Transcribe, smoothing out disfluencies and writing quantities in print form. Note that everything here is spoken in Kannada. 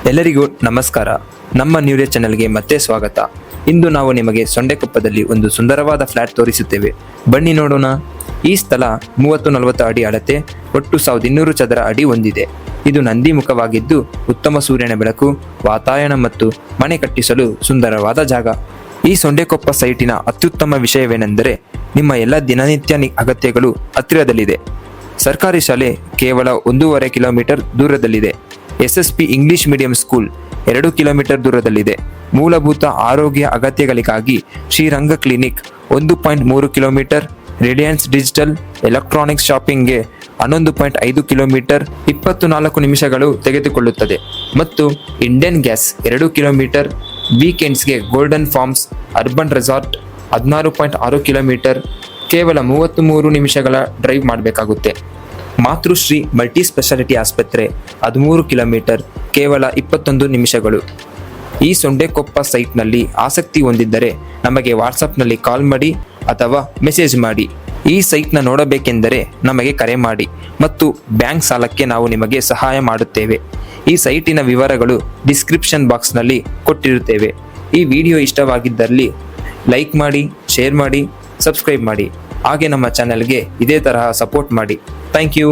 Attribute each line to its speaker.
Speaker 1: ಎಲ್ಲರಿಗೂ ನಮಸ್ಕಾರ. ನಮ್ಮ ನ್ಯೂರಿಯಾ ಚಾನೆಲ್ಗೆ ಮತ್ತೆ ಸ್ವಾಗತ. ಇಂದು ನಾವು ನಿಮಗೆ ಸೊಂಡೆಕೊಪ್ಪದಲ್ಲಿ ಒಂದು ಸುಂದರವಾದ ಫ್ಲಾಟ್ ತೋರಿಸುತ್ತೇವೆ. ಬನ್ನಿ ನೋಡೋಣ. ಈ ಸ್ಥಳ 30-40 ಅಡಿ ಅಳತೆ, ಒಟ್ಟು 1200 ಚದರ ಅಡಿ ಹೊಂದಿದೆ. ಇದು ನಂದಿ ಮುಖವಾಗಿದ್ದು ಉತ್ತಮ ಸೂರ್ಯನ ಬೆಳಕು, ವಾತಾಯನ ಮತ್ತು ಮನೆ ಕಟ್ಟಿಸಲು ಸುಂದರವಾದ ಜಾಗ. ಈ ಸೊಂಡೆಕೊಪ್ಪ ಸೈಟಿನ ಅತ್ಯುತ್ತಮ ವಿಷಯವೇನೆಂದರೆ ನಿಮ್ಮ ಎಲ್ಲ ದಿನನಿತ್ಯ ಅಗತ್ಯಗಳು ಹತ್ತಿರದಲ್ಲಿದೆ. ಸರ್ಕಾರಿ ಶಾಲೆ ಕೇವಲ 1.5 ಕಿಲೋಮೀಟರ್ ದೂರದಲ್ಲಿದೆ. SSP English medium school 2 kilometre ದೂರದಲ್ಲಿದೆ. ಮೂಲಭೂತ ಆರೋಗ್ಯ ಅಗತ್ಯಗಳಿಗಾಗಿ Sriranga clinic 1.3 kilometre, Reliance Digital Electronics ಶಾಪಿಂಗ್ಗೆ 11.5 ಕಿಲೋಮೀಟರ್ 24 ನಿಮಿಷಗಳು ತೆಗೆದುಕೊಳ್ಳುತ್ತದೆ ಮತ್ತು ಇಂಡಿಯನ್ ಗ್ಯಾಸ್ 2 ಕಿಲೋಮೀಟರ್, ವೀಕೆಂಡ್ಸ್ಗೆ Golden Farms Urban Resort 16.6 kilometre, ಕೇವಲ 33 ನಿಮಿಷಗಳ ಡ್ರೈವ್ ಮಾಡಬೇಕಾಗುತ್ತೆ. ಮಾತೃಶ್ರೀ ಮಲ್ಟಿ ಸ್ಪೆಷಾಲಿಟಿ ಆಸ್ಪತ್ರೆ 13 ಕಿಲೋಮೀಟರ್, ಕೇವಲ 21 ನಿಮಿಷಗಳು. ಈ ಸೊಂಡೆಕೊಪ್ಪ ಸೈಟ್ನಲ್ಲಿ ಆಸಕ್ತಿ ಹೊಂದಿದ್ದರೆ ನಮಗೆ ವಾಟ್ಸಪ್ನಲ್ಲಿ ಕಾಲ್ ಮಾಡಿ ಅಥವಾ ಮೆಸೇಜ್ ಮಾಡಿ. ಈ ಸೈಟ್ನ ನೋಡಬೇಕೆಂದರೆ ನಮಗೆ ಕರೆ ಮಾಡಿ ಮತ್ತು ಬ್ಯಾಂಕ್ ಸಾಲಕ್ಕೆ ನಾವು ನಿಮಗೆ ಸಹಾಯ ಮಾಡುತ್ತೇವೆ. ಈ ಸೈಟಿನ ವಿವರಗಳು ಡಿಸ್ಕ್ರಿಪ್ಷನ್ ಬಾಕ್ಸ್ನಲ್ಲಿ ಕೊಟ್ಟಿರುತ್ತೇವೆ. ಈ ವಿಡಿಯೋ ಇಷ್ಟವಾಗಿದ್ದಲ್ಲಿ ಲೈಕ್ ಮಾಡಿ, ಶೇರ್ ಮಾಡಿ, ಸಬ್ಸ್ಕ್ರೈಬ್ ಮಾಡಿ. ಹಾಗೆ ನಮ್ಮ ಚಾನೆಲ್ಗೆ ಇದೇ ತರಹ ಸಪೋರ್ಟ್ ಮಾಡಿ. Thank you.